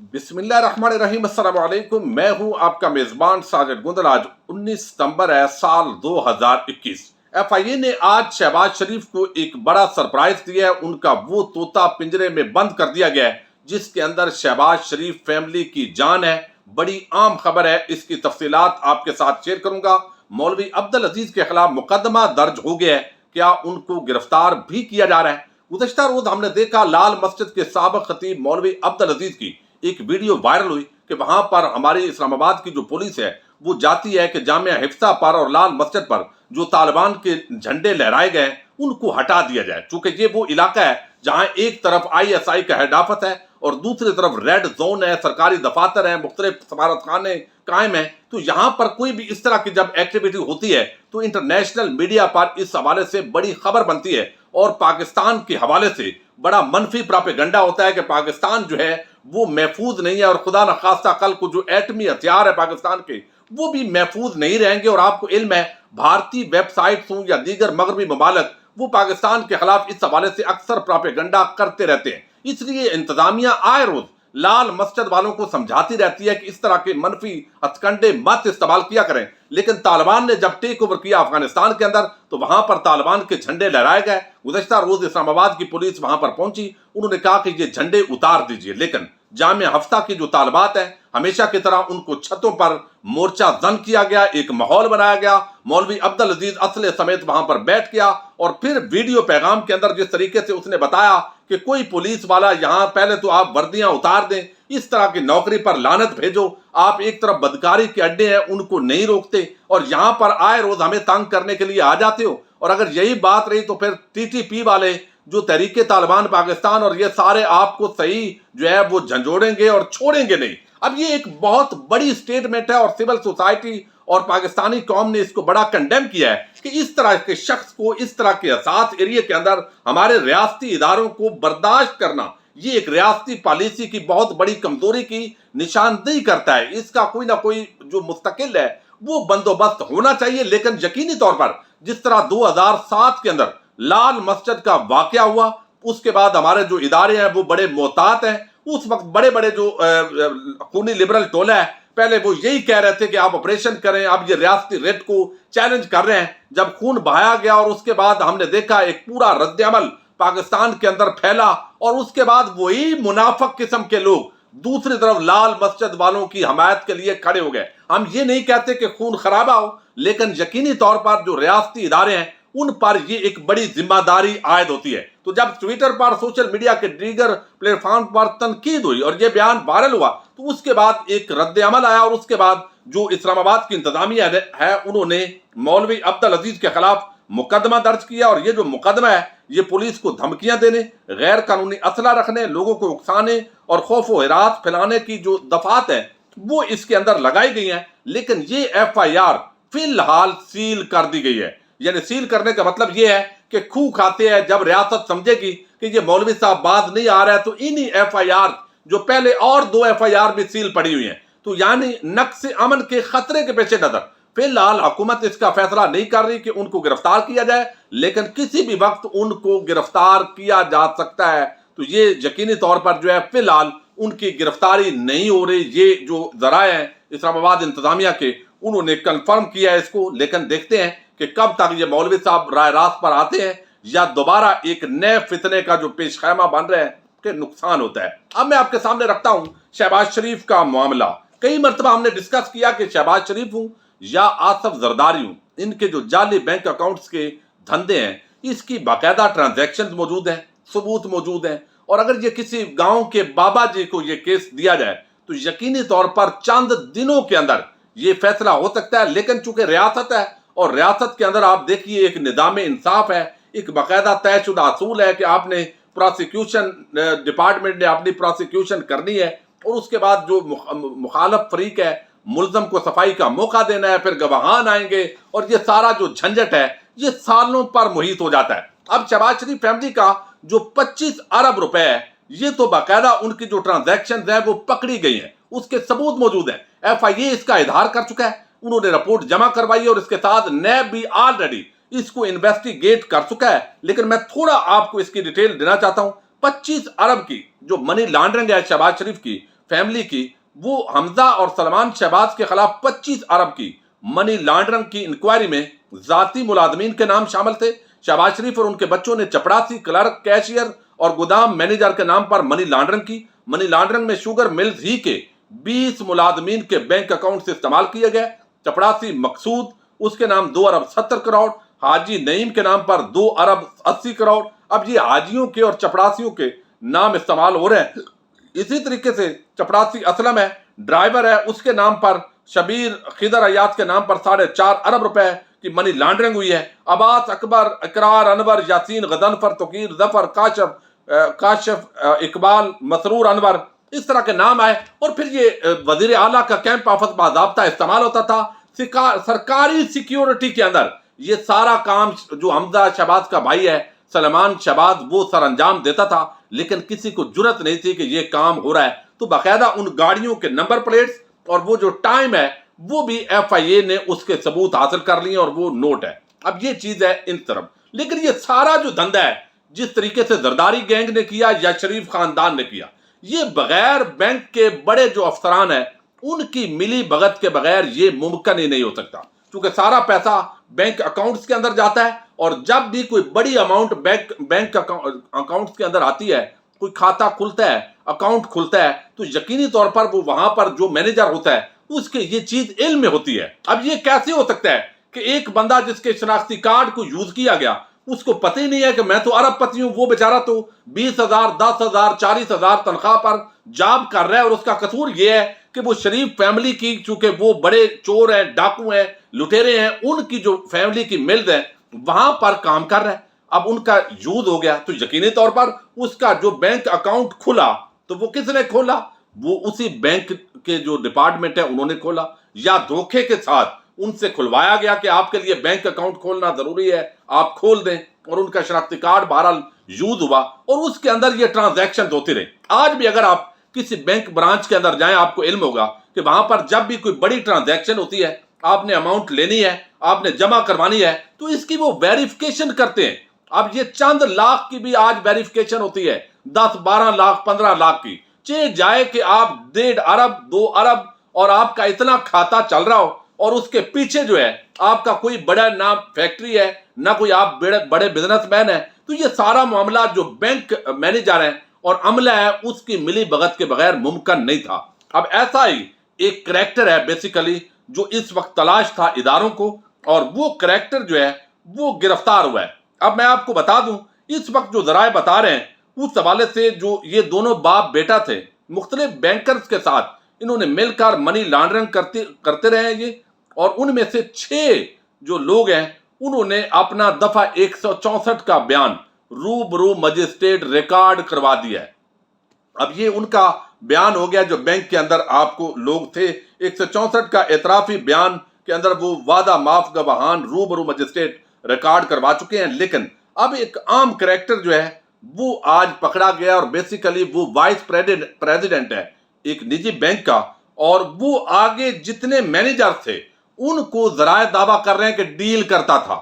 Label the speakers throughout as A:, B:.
A: बिस्मिल्लाहिर्रहमानिर्रहीम, अस्सलाम वालेकुम। मैं हूं आपका मेजबान साजिद गुंदल। आज 19 सितंबर है, साल 2021। एफआईए ने आज शहबाज शरीफ को एक बड़ा सरप्राइज दिया है। उनका वो तोता पिंजरे में बंद कर दिया गया है जिसके अंदर शहबाज शरीफ फैमिली की जान है। बड़ी आम खबर है, इसकी तफसीलात आपके साथ शेयर करूंगा। मौलवी अब्दुल अजीज के खिलाफ मुकदमा दर्ज हो गया है, क्या उनको गिरफ्तार भी किया जा रहा है? गुज़श्ता रोज हमने देखा लाल मस्जिद के साबिक खतीब मौलवी अब्दुल अजीज की एक वीडियो वायरल हुई कि वहां पर हमारी इस्लामाबाद की जो पुलिस है वो जाती है कि जामिया हिफ्सा पर और लाल मस्जिद पर जो तालिबान के झंडे लहराए गए उनको हटा दिया जाए। चूंकि ये वो इलाका है जहां एक तरफ आईएसआई का हेड ऑफिस है और दूसरी तरफ रेड जोन है, सरकारी दफातर है, मुख्तलिफ सफारत खाने कायम है। तो यहाँ पर कोई भी इस तरह की जब एक्टिविटी होती है तो इंटरनेशनल मीडिया पर इस हवाले से बड़ी खबर बनती है और पाकिस्तान के हवाले से बड़ा मनफी प्रोपेगेंडा होता है कि पाकिस्तान जो है वो महफूज नहीं है और खुदा न खास्ता कल को जो एटमी हथियार है पाकिस्तान के वो भी महफूज नहीं रहेंगे। और आपको इल्म है भारतीय वेबसाइट्स हों या दीगर मगरबी ममालिक वो पाकिस्तान के खिलाफ इस हवाले से अक्सर प्रोपेगेंडा करते रहते हैं। इसलिए इंतजामिया आए रोज लाल मस्जिद वालों को समझाती रहती है कि इस तरह के मनफी हथकंडे मत इस्तेमाल किया करें। लेकिन तालिबान ने जब टेक ओवर किया अफगानिस्तान के अंदर तो वहां पर तालिबान के झंडे लहराए गए। गुज़श्ता रोज इस्लामाबाद की पुलिस वहां पर पहुंची, उन्होंने कहा कि ये झंडे उतार दीजिए। लेकिन जामिया हफ्ता की जो तालिबात है हमेशा की तरह उनको छतों पर मोर्चा जन किया गया, एक माहौल बनाया गया। मौलवी अब्दुल अजीज असले समेत वहां पर बैठ गया और फिर वीडियो पैगाम के अंदर जिस तरीके से उसने बताया कि कोई पुलिस वाला यहां पहले तो आप वर्दियां उतार दें, इस तरह की नौकरी पर लानत भेजो। आप एक तरफ बदकारी के अड्डे हैं उनको नहीं रोकते और यहां पर आए रोज हमें तंग करने के लिए आ जाते हो। और अगर यही बात रही तो फिर टीटीपी वाले जो तहरीके तालिबान पाकिस्तान और ये सारे आपको सही जो है वो झंझोड़ेंगे और छोड़ेंगे नहीं। अब ये एक बहुत बड़ी स्टेटमेंट है और सिविल सोसाइटी और पाकिस्तानी कौम ने इसको बड़ा कंडेम किया है कि इस तरह के शख्स को इस तरह के हसास एरिया के अंदर हमारे रियासती इदारों को बर्दाश्त करना ये एक रियासती पॉलिसी की बहुत बड़ी कमजोरी की निशानदेही करता है। इसका कोई ना कोई जो मुस्तकिल है वो बंदोबस्त होना चाहिए। लेकिन यकीनी तौर पर जिस तरह 2007 के अंदर लाल मस्जिद का वाकया हुआ उसके बाद हमारे जो इदारे हैं वो बड़े मोहतात हैं। उस वक्त बड़े बड़े जो खूनी लिबरल टोला है पहले वो यही कह रहे थे कि आप ऑपरेशन करें, अब ये रियासती रेट को चैलेंज कर रहे हैं। जब खून बहाया गया और उसके बाद हमने देखा एक पूरा रद्द-ए-अमल पाकिस्तान के अंदर फैला और उसके बाद वही मुनाफिक किस्म के लोग दूसरी तरफ लाल मस्जिद वालों की हमायत के लिए खड़े हो गए। हम ये नहीं कहते कि खून खराबा हो, लेकिन यकीनी तौर पर जो रियासती इदारे हैं उन पर ये एक बड़ी जिम्मेदारी आयद होती है। तो जब ट्विटर पर सोशल मीडिया के दीगर प्लेटफॉर्म पर तनकीद हुई और ये बयान वायरल हुआ तो उसके बाद एक रद्द अमल आया और उसके बाद जो इस्लामाबाद की इंतजामिया है उन्होंने मौलवी अब्दुल अजीज के खिलाफ मुकदमा दर्ज किया। और ये जो मुकदमा है ये पुलिस को धमकियां देने, गैर कानूनी असला रखने, लोगों को उकसाने और खौफ व हिरास फैलाने की जो दफात है वो इसके अंदर लगाई गई हैं। लेकिन ये एफआईआर फिलहाल सील कर दी गई है। यानी सील करने का मतलब यह है कि खूह खाते हैं जब रियासत समझेगी कि ये मौलवी साहब बात नहीं आ रहा है तो इन्हीं एफआईआर जो पहले और 2 एफआईआर भी सील पड़ी हुई हैं। तो यानी नक्श अमन के खतरे के पेश नजर फिलहाल हुकूमत इसका फैसला नहीं कर रही कि उनको गिरफ्तार किया जाए, लेकिन किसी भी वक्त उनको गिरफ्तार किया जा सकता है। तो ये यकीनी तौर पर जो है फिलहाल उनकी गिरफ्तारी नहीं हो रही। ये जो जराए हैं इस्लामाबाद इंतजामिया के उन्होंने कंफर्म किया है इसको। लेकिन देखते हैं कि कब तक ये मौलवी साहब राय रास्त पर आते हैं या दोबारा एक नए फितने का जो पेश खैमा बन रहे हैं कि नुकसान होता है। अब मैं आपके सामने रखता हूं शहबाज शरीफ का मामला। कई मरतबा हमने डिस्कस किया कि शहबाज शरीफ हूं या आसफ जरदारी हूं, इनके जो जाली बैंक अकाउंट्स के धंधे हैं इसकी बाकायदा ट्रांजैक्शन मौजूद हैं, सबूत मौजूद हैं। और अगर ये किसी गांव के बाबा जी को ये केस दिया जाए तो यकीनी तौर पर चंद दिनों के अंदर ये फैसला हो सकता है। लेकिन चूंकि रियासत है और रियासत के अंदर आप देखिए एक निज़ाम इंसाफ है, एक बाकायदा तयशुदा असूल है कि आपने प्रोसिक्यूशन डिपार्टमेंट ने अपनी प्रोसिक्यूशन करनी है और उसके बाद जो मुखालफ फरीक है मुल्जम को सफाई का मौका देना है, फिर गवाहान आएंगे और ये सारा जो झंझट है ये सालों पर मुहित हो जाता है। अब शहबाज शरीफ फैमिली का जो 25 अरब रुपए है ये तो बाकायदा उनकी जो ट्रांजैक्शन है वो पकड़ी गई हैं, उसके सबूत मौजूद हैं। एफआईए इसका इजहार कर चुका है, उन्होंने रिपोर्ट जमा करवाई और इसके साथ नैब भी ऑलरेडी इसको इन्वेस्टिगेट कर चुका है। लेकिन मैं थोड़ा आपको इसकी डिटेल देना चाहता हूं। 25 अरब की जो मनी लॉन्ड्रिंग है शहबाज शरीफ की फैमिली की, वो हमजा और सलमान शहबाज के खिलाफ 25 अरब की मनी लॉन्ड्रिंग की इंक्वायरी में जाती मुलाजमीन के नाम शामिल थे। शहबाज शरीफ और उनके बच्चों ने चपरासी, क्लर्क, कैशियर और गोदाम मैनेजर के नाम पर मनी लॉन्ड्रिंग की। मनी लॉन्ड्रिंग में शुगर मिल्स ही के 20 मुलाजमीन के बैंक अकाउंट से इस्तेमाल किया गया। चपरासी मकसूद, उसके नाम 2 अरब 70 करोड़, हाजी नईम के नाम पर 2 अरब 80 करोड़। अब ये हाजियों के और चपरासियों के नाम इस्तेमाल हो रहे हैं। इसी तरीके से चपरासी असलम है, ड्राइवर है, उसके नाम पर शबीर खिदर अयाज के नाम पर 4.5 अरब रुपए की मनी लॉन्ड्रिंग हुई है। अब्बास, अकबर, इकरार, अनवर, यासीन, गदनफर, तकीर, जफर, काशफ, इकबाल, मसरूर अनवर, इस तरह के नाम आए। और फिर ये वजीर आला का कैंप ऑफिस बाज़ाब्ता इस्तेमाल होता था। सरकारी सिक्योरिटी के अंदर ये सारा काम जो हमजा शहबाज का भाई है सलमान शहबाज, वो सर अंजाम देता था, लेकिन किसी को जुर्रत नहीं थी कि ये काम हो रहा है। तो बाकायदा उन गाड़ियों के नंबर प्लेट्स और वो जो टाइम है वो भी FIA ने उसके सबूत हासिल कर लिए और वो नोट है। अब ये चीज है इन तरफ, लेकिन ये सारा जो धंधा है जिस तरीके से जरदारी गैंग ने किया या शरीफ खानदान ने किया, ये बगैर बैंक के बड़े जो अफसरान है उनकी मिली भगत के बगैर ये मुमकिन ही नहीं हो सकता, क्योंकि सारा पैसा बैंक अकाउंट्स के अंदर जाता है। और जब भी कोई बड़ी अमाउंट बैंक अकाउंट्स के अंदर आती है, कोई खाता खुलता है, अकाउंट खुलता है, तो यकीनी तौर पर वो वहां पर जो मैनेजर होता है उसके ये चीज इल्म में होती है। अब ये कैसे हो सकता है कि एक बंदा जिसके शनाख्ती कार्ड को यूज किया गया उसको पता ही नहीं है कि मैं तो अरबपति हूं, वो बेचारा तो 20,000, 10,000, 40,000 तनख्वाह पर जॉब कर रहा है और उसका कसूर ये है कि वो शरीफ फैमिली की, चूंकि वो बड़े चोर हैं, डाकू हैं, लुटेरे हैं, उनकी जो फैमिली की मिल्स है वहां पर काम कर रहा है। अब उनका यूज हो गया तो यकीनी तौर पर उसका जो बैंक अकाउंट खुला तो वो किसने खोला? वो उसी बैंक के जो डिपार्टमेंट है उन्होंने खोला, या धोखे के साथ उनसे खुलवाया गया कि आपके लिए बैंक अकाउंट खोलना जरूरी है, आप खोल दें, और उनका शनाख्ती कार्ड बहरहाल यूज हुआ और उसके अंदर ये ट्रांजैक्शन होती रही। आज भी अगर आप किसी बैंक ब्रांच के अंदर जाएं, आपको इल्म होगा कि वहां पर जब भी कोई बड़ी ट्रांजैक्शन होती है, आपने अमाउंट लेनी है, आपने जमा करवानी है, तो इसकी वो वेरिफिकेशन करते हैं। अब ये चंद लाख की भी आज वेरिफिकेशन होती है, 10, 12 लाख, 15 लाख की। चाहे जाए कि आप 1.5 अरब, 2 अरब और आपका इतना खाता चल रहा हो और उसके पीछे जो है आपका कोई बड़ा ना फैक्ट्री है, ना कोई आप बड़े बिजनेसमैन है, तो ये सारा मामला जो बैंक मैनेजर है और अमला है उसकी मिली भगत के बगैर मुमकिन नहीं था। अब ऐसा ही एक करैक्टर है बेसिकली जो इस वक्त तलाश था इदारों को, और वो करैक्टर जो है वो गिरफ्तार हुआ है। अब मैं आपको बता दूं, इस वक्त जो जराए बता रहे हैं उस हवाले से जो ये दोनों बाप बेटा थे, मुख्तलिफ बैंकर्स के साथ इन्होंने मिलकर मनी लॉन्ड्रिंग करते रहे हैं ये, और उनमें से 6 जो लोग हैं उन्होंने अपना दफा 164 का बयान रूबरू मजिस्ट्रेट रिकॉर्ड करवा दिया है। अब ये उनका बयान हो गया जो बैंक के अंदर आपको लोग थे, 164 का एतराफी बयान के अंदर वो वादा माफ गवाहान रूबरू मजिस्ट्रेट रिकॉर्ड करवा चुके हैं। लेकिन अब एक आम करैक्टर जो है वो आज पकड़ा गया, और बेसिकली वो वाइस प्रेसिडेंट है एक निजी बैंक का, और वो आगे जितने मैनेजर थे उनको जराए दावा कर रहे हैं कि डील करता था,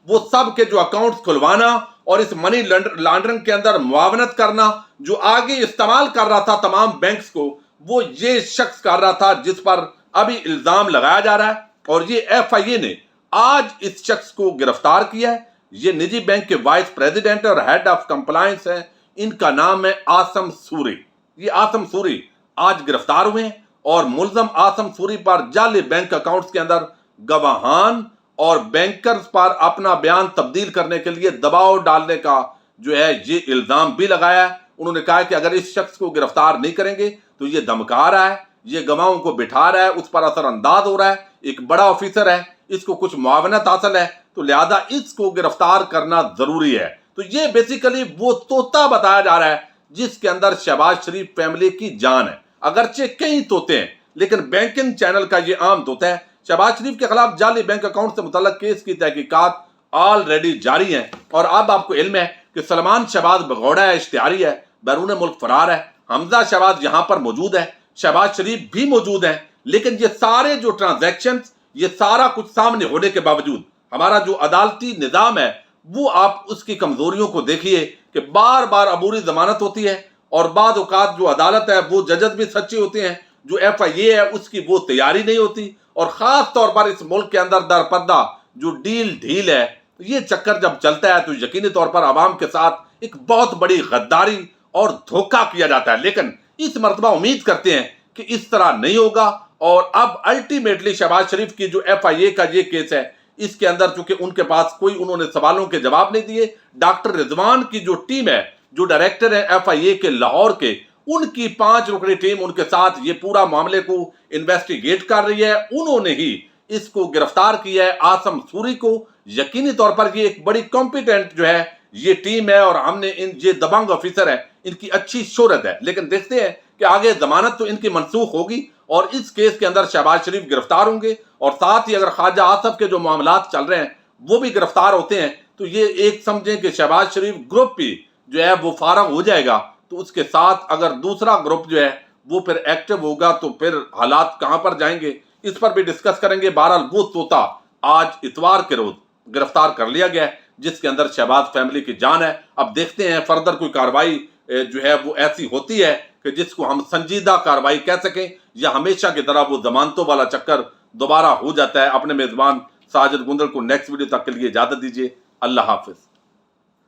A: वो सब के जो अकाउंट्स खुलवाना और इस मनी लॉन्ड्रिंग के अंदर मुआवनत करना, जो आगे इस्तेमाल कर रहा था तमाम बैंक्स को, वो ये शख्स कर रहा था जिस पर अभी इल्जाम लगाया जा रहा है। और ये FIA ने आज इस शख्स को गिरफ्तार किया है। ये निजी बैंक के वाइस प्रेसिडेंट और हेड ऑफ कंप्लायंस है, इनका नाम है आसम सूरी। ये आसम सूरी आज गिरफ्तार हुए हैं, और मुलजम आसम सूरी पर जाली बैंक अकाउंट्स के अंदर गवाहान और बैंकर्स पर अपना बयान तब्दील करने के लिए दबाव डालने का जो है ये इल्जाम भी लगाया है। उन्होंने कहा कि अगर इस शख्स को गिरफ्तार नहीं करेंगे तो ये धमका रहा है, ये गवाहों को बिठा रहा है, उस पर असरअंदाज हो रहा है, एक बड़ा ऑफिसर है, इसको कुछ मुआवनत हासिल है, तो लिहाजा इसको गिरफ्तार करना जरूरी है। तो ये बेसिकली वो तोता बताया जा रहा है जिसके अंदर शहबाज शरीफ फैमिली की जान है। अगरचे कई तोते हैं, लेकिन बैंकिंग चैनल का ये आम तोता है। शहबाज शरीफ के खिलाफ जाली बैंक अकाउंट से मुतल्लक केस की तहकीकात ऑलरेडी जारी है, और अब आपको इल्म है कि सलमान शहबाज भगौड़ा है, इश्तिहारी है, बैरून मुल्क फरार है, हमजा शहबाज यहां पर मौजूद है, शहबाज शरीफ भी मौजूद है। लेकिन ये सारे जो ट्रांजैक्शन, ये सारा कुछ सामने होने के बावजूद हमारा जो अदालती निज़ाम है वो आप उसकी कमजोरियों को देखिए कि बार बार अबूरी जमानत होती है اور بعض اوقات جو عدالت ہے وہ ججز بھی سچے ہوتے ہیں، جو ایف آئی اے ہے اس کی وہ تیاری نہیں ہوتی، اور خاص طور پر اس ملک کے اندر در پردہ جو ڈھیل ہے، یہ چکر جب چلتا ہے تو یقینی طور پر عوام کے ساتھ ایک بہت بڑی غداری اور دھوکہ کیا جاتا ہے۔ لیکن اس مرتبہ امید کرتے ہیں کہ اس طرح نہیں ہوگا، اور اب الٹیمیٹلی شہباز شریف کی جو ایف آئی اے کا یہ کیس ہے، اس کے اندر چونکہ ان کے پاس کوئی انہوں نے سوالوں کے جواب نہیں دیے، ڈاکٹر رضوان کی جو ٹیم ہے، جو ڈائریکٹر ہے ایف آئی اے کے لاہور کے، ان کی 5 رکنی ٹیم ان کے ساتھ یہ پورا معاملے کو انویسٹیگیٹ کر رہی ہے، انہوں نے ہی اس کو گرفتار کیا ہے عاصم سوری کو۔ یقینی طور پر یہ ایک بڑی کمپیٹنٹ جو ہے یہ ٹیم ہے، اور ہم نے یہ دبنگ آفیسر ہے، ان کی اچھی شہرت ہے، لیکن دیکھتے ہیں کہ آگے ضمانت تو ان کی منسوخ ہوگی اور اس کیس کے اندر شہباز شریف گرفتار ہوں گے، اور ساتھ ہی اگر خواجہ آصف کے جو معاملات چل رہے ہیں وہ بھی گرفتار ہوتے ہیں، تو یہ ایک سمجھیں کہ شہباز شریف گروپ بھی جو ہے وہ فارغ ہو جائے گا، تو اس کے ساتھ اگر دوسرا گروپ جو ہے وہ پھر ایکٹیو ہوگا تو پھر حالات کہاں پر جائیں گے، اس پر بھی ڈسکس کریں گے۔ بہرحال وہ طوطا آج اتوار کے روز گرفتار کر لیا گیا ہے جس کے اندر شہباز فیملی کی جان ہے۔ اب دیکھتے ہیں فردر کوئی کاروائی جو ہے وہ ایسی ہوتی ہے کہ جس کو ہم سنجیدہ کاروائی کہہ سکیں، یا ہمیشہ کی طرح وہ ضمانتوں والا چکر دوبارہ ہو جاتا ہے۔ اپنے میزبان ساجد گندل کو نیکسٹ ویڈیو تک کے لیے اجازت دیجیے۔ اللہ حافظ۔